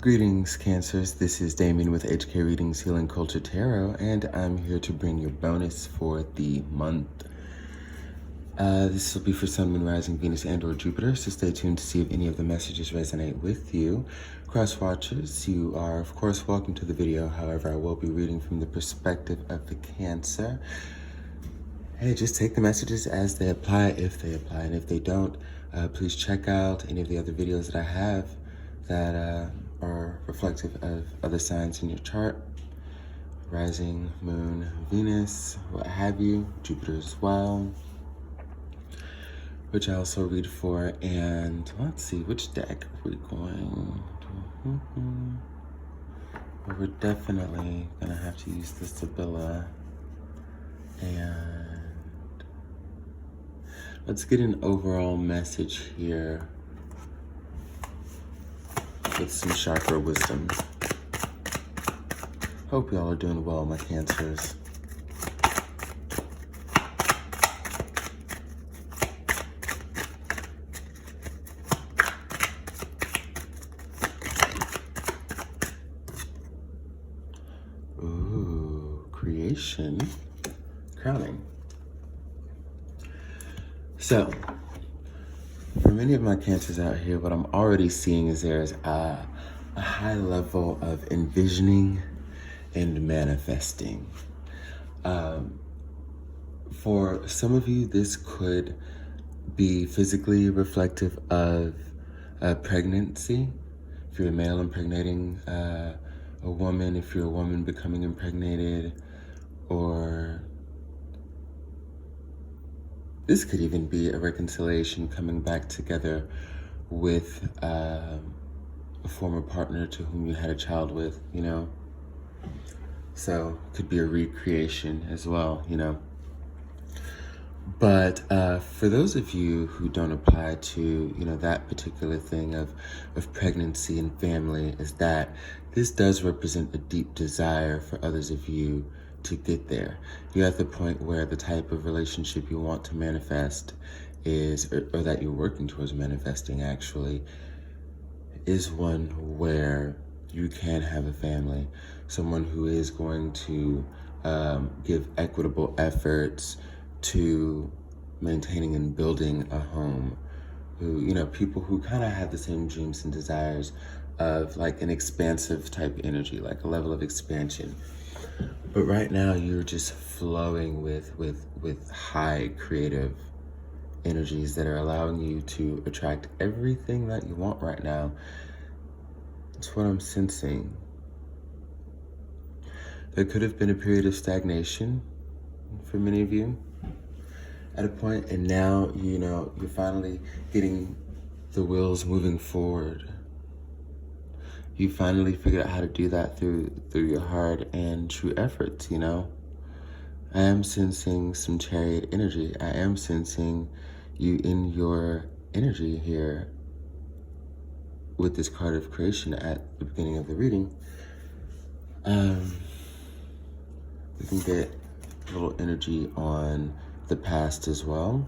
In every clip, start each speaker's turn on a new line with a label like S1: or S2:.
S1: Greetings, Cancers. This is Damien with HK Readings Healing Culture Tarot, and I'm here to bring your bonus for the month. This will be for Sun, Moon, Rising, Venus, and or Jupiter, so stay tuned to see if any of the messages resonate with you. Cross watchers, you are, of course, welcome to the video. However, I will be reading from the perspective of the Cancer. Hey, just take the messages as they apply, if they apply, and if they don't, please check out any of the other videos that I have that are reflective of other signs in your chart. Rising, Moon, Venus, what have you, Jupiter as well, which I also read for. And let's see, which deck are we going to? Well, we're definitely gonna have to use the Sibylla. And let's get an overall message here with some chakra wisdom. Hope y'all are doing well, my Cancers. Ooh, creation, crowning. So, for many of my Cancers out here, what I'm already seeing is there's a high level of envisioning and manifesting. For some of you, this could be physically reflective of pregnancy. If you're a male impregnating a woman, if you're a woman becoming impregnated, or this could even be a reconciliation, coming back together with a former partner to whom you had a child with, you know? So it could be a recreation as well, you know? But for those of you who don't apply to, you know, that particular thing of pregnancy and family, is that this does represent a deep desire for others of you to get there. You're at the point where the type of relationship you want to manifest is, or that you're working towards manifesting actually, is one where you can have a family. Someone who is going to give equitable efforts to maintaining and building a home. Who, you know, people who kind of have the same dreams and desires of like an expansive type energy, like a level of expansion. But right now you're just flowing with high creative energies that are allowing you to attract everything that you want right now. That's what I'm sensing. There could have been a period of stagnation for many of you at a point, and now, you know, you're finally getting the wheels moving forward. You finally figured out how to do that through your hard and true efforts, you know? I am sensing some Chariot energy. I am sensing you in your energy here with this card of creation at the beginning of the reading. We can get a little energy on the past as well.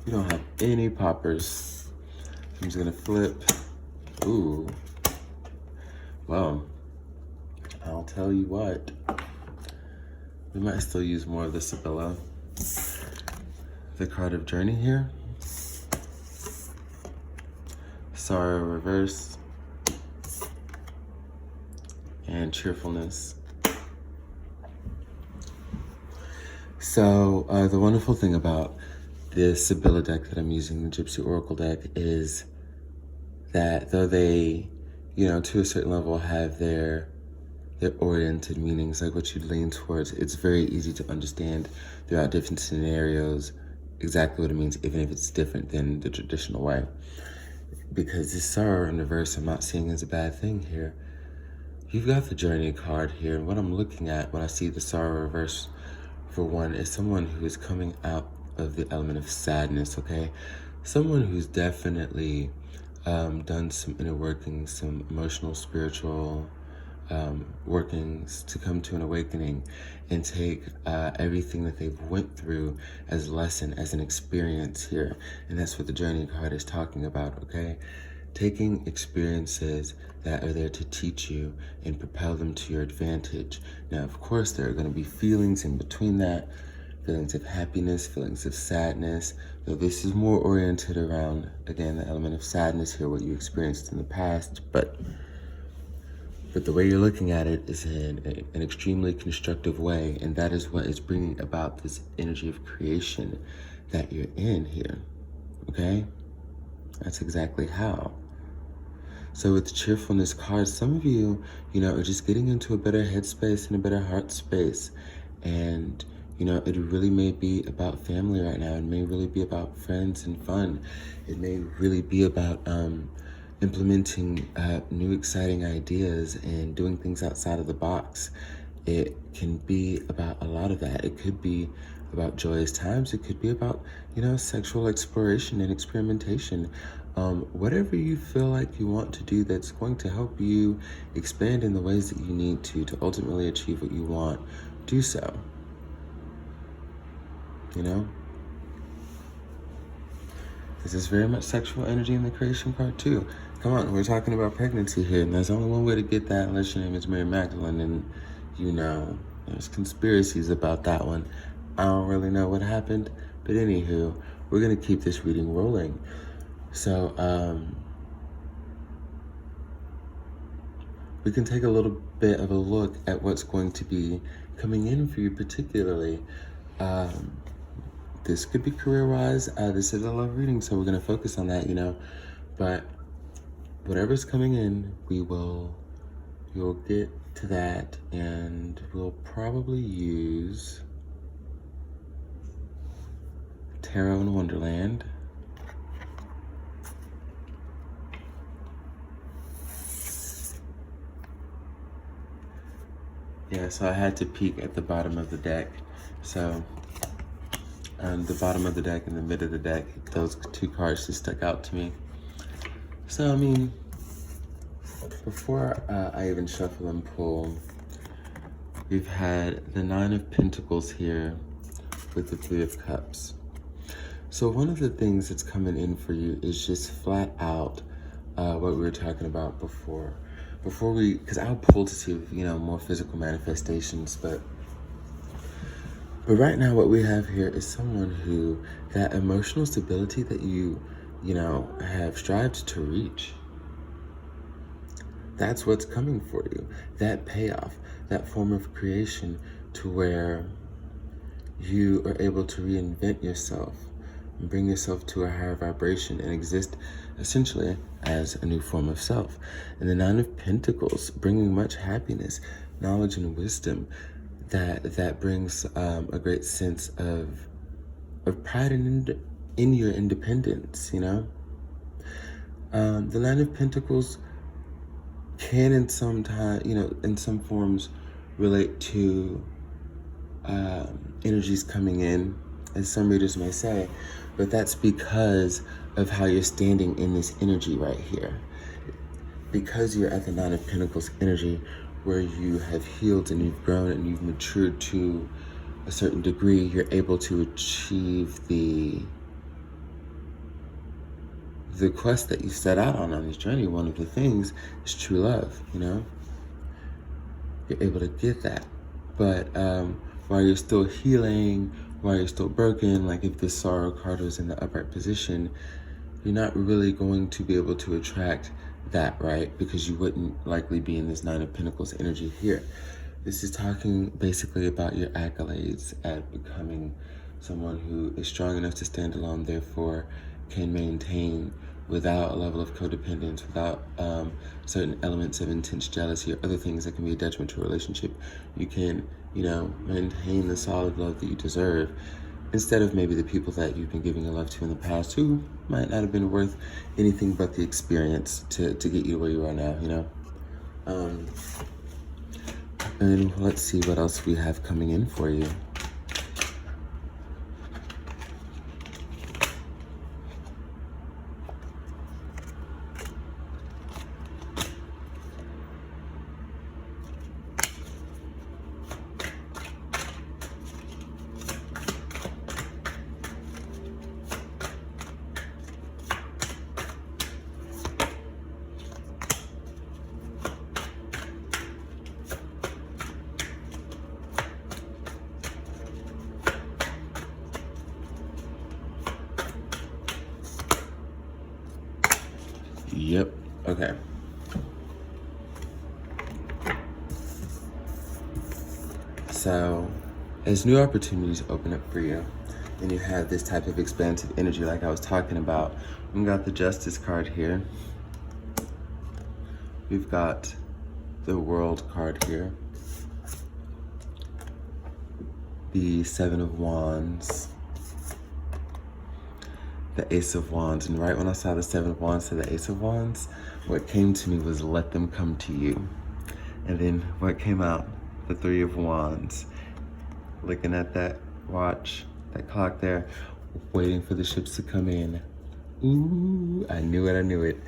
S1: You don't have any poppers. I'm just gonna flip. Ooh. Well, I'll tell you what. We might still use more of the Sibylla. The card of journey here. Sorrow reverse. And cheerfulness. So the wonderful thing about this Sibylla deck that I'm using, the Gypsy Oracle deck, is that though they, you know, to a certain level have their oriented meanings, like what you lean towards, it's very easy to understand throughout different scenarios exactly what it means, even if it's different than the traditional way. Because this sorrow in reverse, I'm not seeing as a bad thing here. You've got the Journey card here, and what I'm looking at when I see the Sorrow reverse, for one, is someone who is coming out of the element of sadness, okay? Someone who's definitely done some inner workings, some emotional, spiritual workings to come to an awakening and take everything that they've went through as a lesson, as an experience here. And that's what the Journey card is talking about, okay? Taking experiences that are there to teach you and propel them to your advantage. Now, of course, there are going to be feelings in between that, feelings of happiness, feelings of sadness, though this is more oriented around, again, the element of sadness here, what you experienced in the past, but the way you're looking at it is in an extremely constructive way, and that is what is bringing about this energy of creation that you're in here, okay? That's exactly how. So with the cheerfulness card, some of you, are just getting into a better headspace and a better heart space. And, it really may be about family right now. It may really be about friends and fun. It may really be about implementing new exciting ideas and doing things outside of the box. It can be about a lot of that. It could be about joyous times. It could be about, sexual exploration and experimentation. Whatever you feel like you want to do that's going to help you expand in the ways that you need to ultimately achieve what you want, do so. This is very much sexual energy in the creation card too. Come on, we're talking about pregnancy here, and there's only one way to get that unless your name is Mary Magdalene, and there's conspiracies about that one. I don't really know what happened, but anywho, we're gonna keep this reading rolling. So, we can take a little bit of a look at what's going to be coming in for you particularly. This could be career-wise. This is a love reading, so we're going to focus on that, But whatever's coming in, we'll get to that, and we'll probably use Tarot in Wonderland. Yeah, so I had to peek at the bottom of the deck. So the bottom of the deck and the mid of the deck, those two cards just stuck out to me. So, before I even shuffle and pull, we've had the Nine of Pentacles here with the Three of Cups. So one of the things that's coming in for you is just flat out what we were talking about before because I'll pull to see, more physical manifestations, but right now what we have here is someone who, that emotional stability that you have strived to reach, that's what's coming for you. That payoff, that form of creation to where you are able to reinvent yourself and bring yourself to a higher vibration and exist essentially as a new form of self. And the Nine of Pentacles, bringing much happiness, knowledge, and wisdom, that brings a great sense of pride in your independence, The Nine of Pentacles can in some forms relate to energies coming in, as some readers may say, but that's because of how you're standing in this energy right here. Because you're at the Nine of Pentacles energy, where you have healed and you've grown and you've matured to a certain degree, you're able to achieve the quest that you set out on this journey. One of the things is true love, You're able to get that. But while you're still healing, while you're still broken, like if this Sorrow card was in the upright position, you're not really going to be able to attract that, right? Because you wouldn't likely be in this Nine of Pentacles energy here. This is talking basically about your accolades at becoming someone who is strong enough to stand alone, therefore can maintain without a level of codependence, without certain elements of intense jealousy or other things that can be a detriment to a relationship. You can, maintain the solid love that you deserve, instead of maybe the people that you've been giving your love to in the past who might not have been worth anything but the experience to get you where you are now, And let's see what else we have coming in for you. Yep. Okay. So, as new opportunities open up for you, and you have this type of expansive energy like I was talking about, we've got the Justice card here. We've got the World card here. The Seven of Wands. The Ace of Wands. And right when I saw the Seven of Wands to the Ace of Wands, what came to me was let them come to you. And then what came out? The Three of Wands. Looking at that watch, that clock there, waiting for the ships to come in. Ooh, I knew it, I knew it.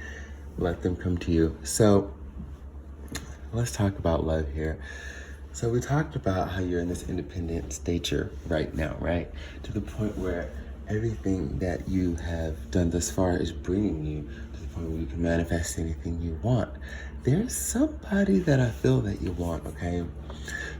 S1: Let them come to you. So let's talk about love here. So we talked about how you're in this independent stature right now, right? To the point where everything that you have done thus far is bringing you to the point where you can manifest anything you want. There's somebody that I feel that you want, okay?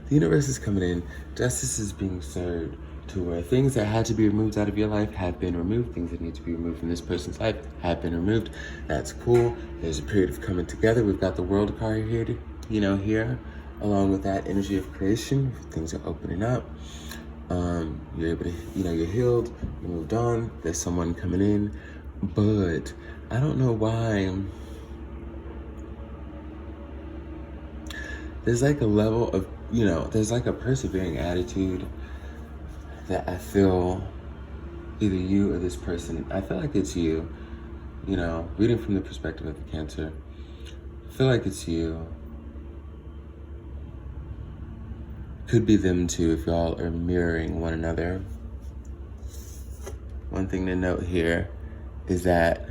S1: The universe is coming in. Justice is being served to where things that had to be removed out of your life have been removed. Things that need to be removed from this person's life have been removed. That's cool. There's a period of coming together. We've got the World card here, here, along with that energy of creation. Things are opening up. You're able to, you're healed. You moved on. There's someone coming in. But I don't know why. There's like a level of, there's like a persevering attitude that I feel either you or this person, I feel like it's you, reading from the perspective of the Cancer, I feel like it's you. Could be them too if y'all are mirroring one another. One thing to note here is that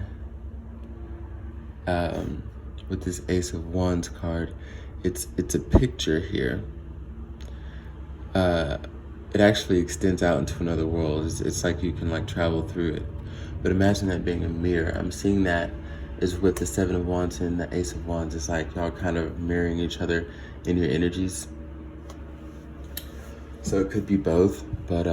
S1: with this Ace of Wands card, it's a picture here. It actually extends out into another world. It's like you can travel through it. But imagine that being a mirror. I'm seeing that is with the Seven of Wands and the Ace of Wands. It's like y'all kind of mirroring each other in your energies. So it could be both, but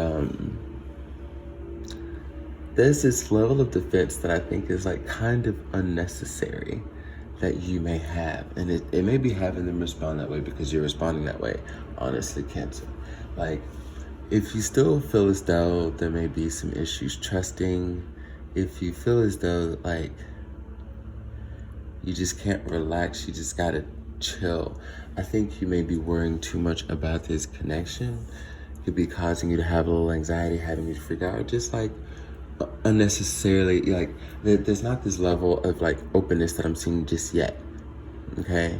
S1: there's this level of defense that I think is kind of unnecessary that you may have. And it may be having them respond that way because you're responding that way, honestly, Cancer. If you still feel as though there may be some issues trusting, if you feel as though you just can't relax, you just gotta chill, I think you may be worrying too much about this connection. It could be causing you to have a little anxiety, having you to freak out, just unnecessarily, there's not this level of openness that I'm seeing just yet, okay?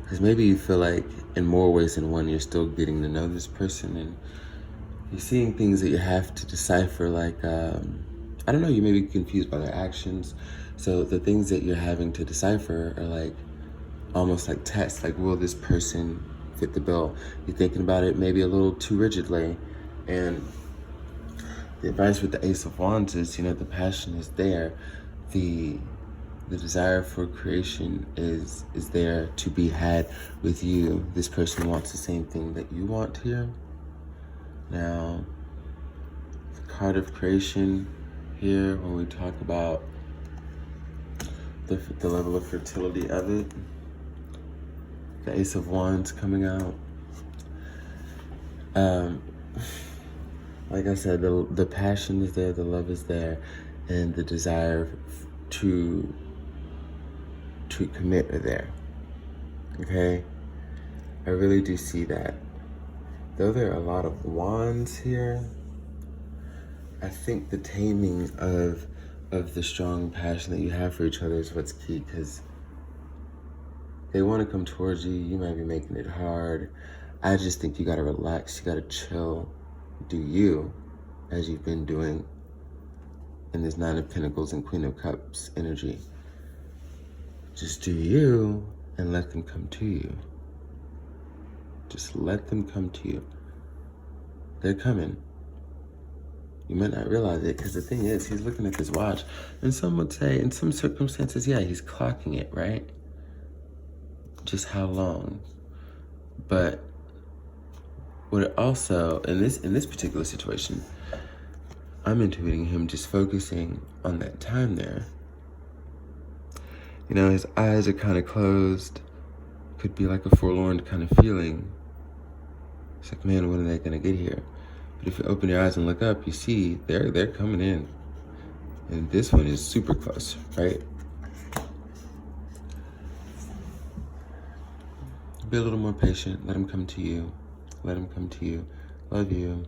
S1: Because maybe you feel in more ways than one, you're still getting to know this person and you're seeing things that you have to decipher, I don't know, you may be confused by their actions. So the things that you're having to decipher are almost like tests, will this person fit the bill? You're thinking about it maybe a little too rigidly. And the advice with the Ace of Wands is, the passion is there. The desire for creation is there to be had with you. This person wants the same thing that you want here. Now, the card of creation here, when we talk about the level of fertility of it, the Ace of Wands coming out. Like I said, the passion is there, the love is there, and the desire to commit are there. Okay? I really do see that. Though there are a lot of wands here, I think the taming of the strong passion that you have for each other is what's key, because They want to come towards you. You might be making it hard. I just think you got to relax. You got to chill. Do you, as you've been doing in this Nine of Pentacles and Queen of Cups energy. Just do you and let them come to you. Just let them come to you. They're coming. You might not realize it, because the thing is, he's looking at this watch, and some would say, in some circumstances, yeah, he's clocking it, right? Just how long. But what it also, in this particular situation, I'm intuiting him just focusing on that time there. You know, his eyes are kind of closed. Could be like a forlorn kind of feeling. It's like, man, when are they gonna get here? But if you open your eyes and look up, you see they're coming in. And this one is super close, right? Be a little more patient. Let them come to you. Let them come to you. Love you.